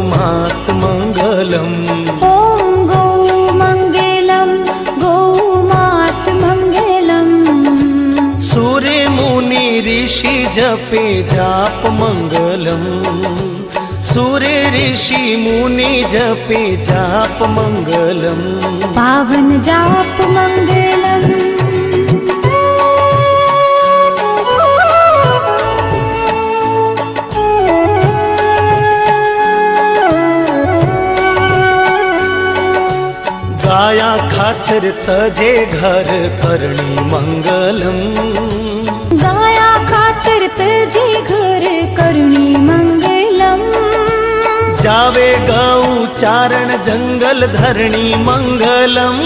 मात मंगलम। ॐ गौ मंगलम गौ मात मंगलम। सूर्य मुनि ऋषि जपे जाप मंगलम। सूर्य ऋषि मुनि जपे जाप मंगलम। पावन जाप मंगलम। गाया खातिर तजे घर करणी मंगलम। गाया खातिर तजे घर करणी मंगलम। जावे गौ चारण जंगल धरणी मंगलम।